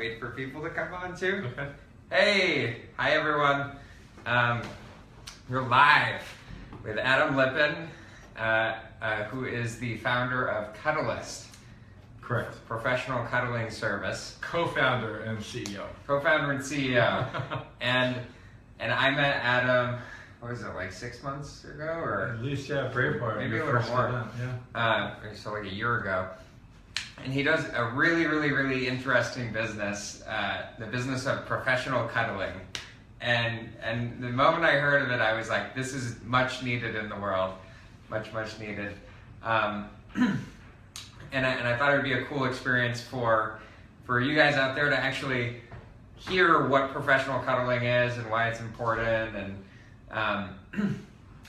Wait for people to come on too. Okay. Hey, hi everyone. We're live with Adam Lippin, who is the founder of Cuddlist. Correct. Professional cuddling service. Co-founder and CEO. Co-founder and CEO. and I met Adam, what was it, like 6 months ago? Or at least, yeah, Braveheart. Maybe a little more. Yeah. So like a year ago. And he does a really interesting business, the business of professional cuddling. And the moment I heard of it, I was like, this is much needed in the world, much needed. And I thought it would be a cool experience for you guys out there to actually hear what professional cuddling is and why it's important. And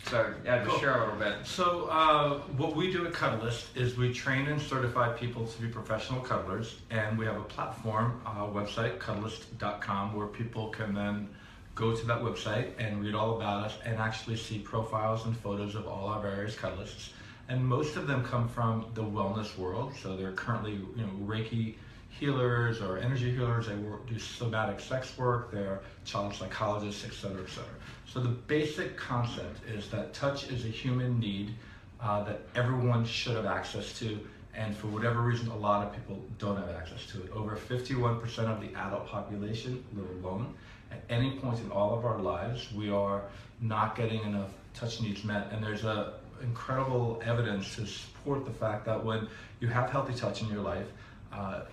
so yeah, just cool. share a little bit. So what we do at Cuddlist is we train and certify people to be professional cuddlers, and we have a platform, website, Cuddlist.com, where people can then go to that website and read all about us and actually see profiles and photos of all our various cuddlists. And most of them come from the wellness world, so they're currently, Reiki healers or energy healers. They do somatic sex work. They're child psychologists, etc., etc. So the basic concept is that touch is a human need that everyone should have access to, and for whatever reason, a lot of people don't have access to it. Over 51% of the adult population live alone. At any point in all of our lives, we are not getting enough touch needs met, and there's incredible evidence to support the fact that when you have healthy touch in your life,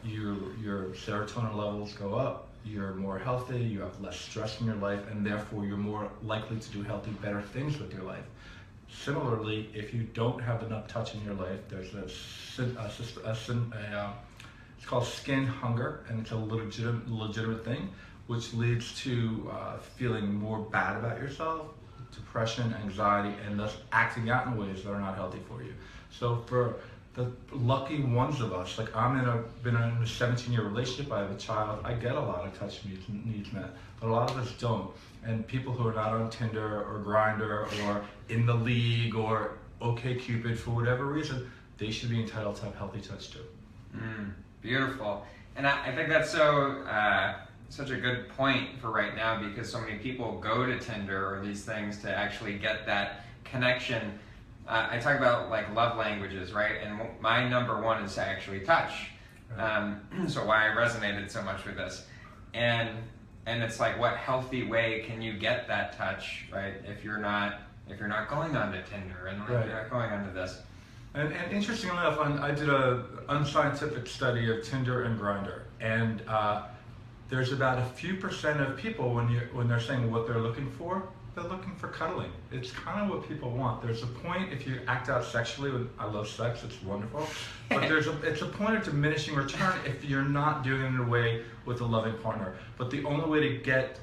your serotonin levels go up, you're more healthy, you have less stress in your life, and therefore you're more likely to do healthy, better things with your life. Similarly, if you don't have enough touch in your life, there's it's called skin hunger, and it's a legitimate thing, which leads to feeling more bad about yourself, depression, anxiety, and thus acting out in ways that are not healthy for you. So for the lucky ones of us, like been in a 17-year relationship, I have a child, I get a lot of touch needs met, but a lot of us don't. And people who are not on Tinder or Grindr or in the league or OkCupid, for whatever reason, they should be entitled to have healthy touch too. Beautiful. And I think that's so such a good point for right now, because so many people go to Tinder or these things to actually get that connection. I talk about like love languages, right? And my number one is actually touch. Right. So why I resonated so much with this. And it's like, what healthy way can you get that touch, right? If you're not going onto Tinder and right. You're not going onto this. And interestingly enough, I did an unscientific study of Tinder and Grindr, and there's about a few percent of people when they're saying what they're looking for, they're looking for cuddling. It's kind of what people want. There's a point if you act out sexually. I love sex, it's wonderful, but it's a point of diminishing return if you're not doing it in a way with a loving partner. But the only way to get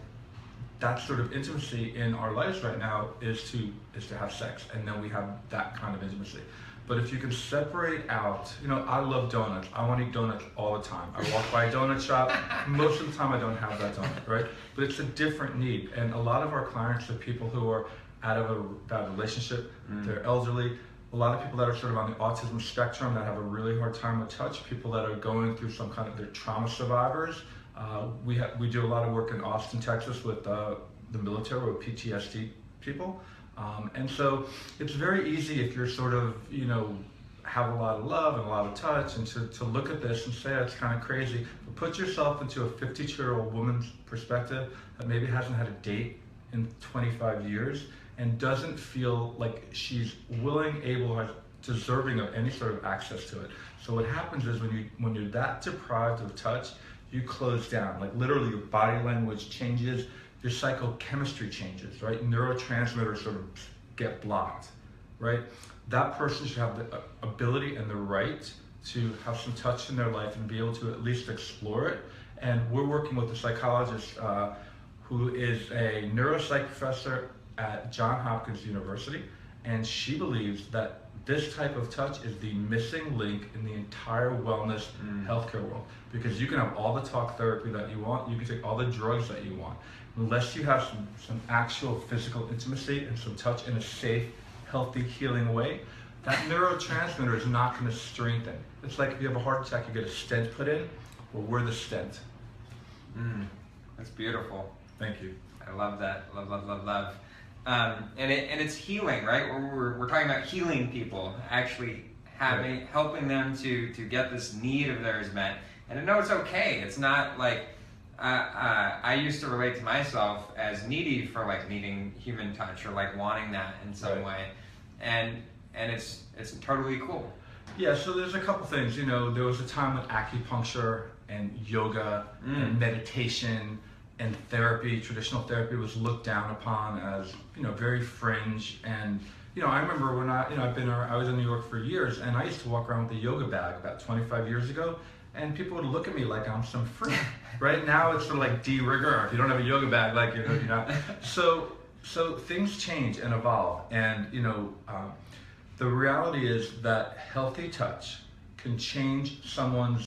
that sort of intimacy in our lives right now is to have sex, and then we have that kind of intimacy. But if you can separate out, I love donuts. I want to eat donuts all the time. I walk by a donut shop. Most of the time I don't have that donut, right? But it's a different need. And a lot of our clients are people who are out of a bad relationship. They're elderly. A lot of people that are sort of on the autism spectrum that have a really hard time with touch. People that are going through some kind of, they're trauma survivors. We do a lot of work in Austin, Texas with the military, with PTSD people. And so it's very easy if you're sort of, have a lot of love and a lot of touch, and to look at this and say it's kind of crazy. But put yourself into a 52-year-old woman's perspective that maybe hasn't had a date in 25 years and doesn't feel like she's willing, able, or deserving of any sort of access to it. So what happens is when you're that deprived of touch, you close down. Like literally your body language changes, your psychochemistry changes, right? Neurotransmitters sort of get blocked, right? That person should have the ability and the right to have some touch in their life and be able to at least explore it. And we're working with a psychologist who is a neuropsych professor at Johns Hopkins University, and she believes that this type of touch is the missing link in the entire wellness healthcare world, because you can have all the talk therapy that you want, you can take all the drugs that you want, unless you have some actual physical intimacy and some touch in a safe, healthy, healing way, that neurotransmitter is not going to strengthen. It's like if you have a heart attack, you get a stent put in. Well, we're the stent. That's beautiful. Thank you. I love that. Love, love, love, love. And it's healing, right? We're talking about healing people, actually helping them to get this need of theirs met, and to know it's okay. It's not like I used to relate to myself as needy for like needing human touch or like wanting that in some way, and it's totally cool. Yeah, so there's a couple things. You know, there was a time when acupuncture and yoga and meditation and therapy, traditional therapy, was looked down upon as, you know, very fringe. And, you know, I remember when I was in New York for years, and I used to walk around with a yoga bag about 25 years ago, and people would look at me like I'm some freak. Right now, it's sort of like de rigueur. If you don't have a yoga bag, like, you know, you're not. So things change and evolve, and, you know, the reality is that healthy touch can change someone's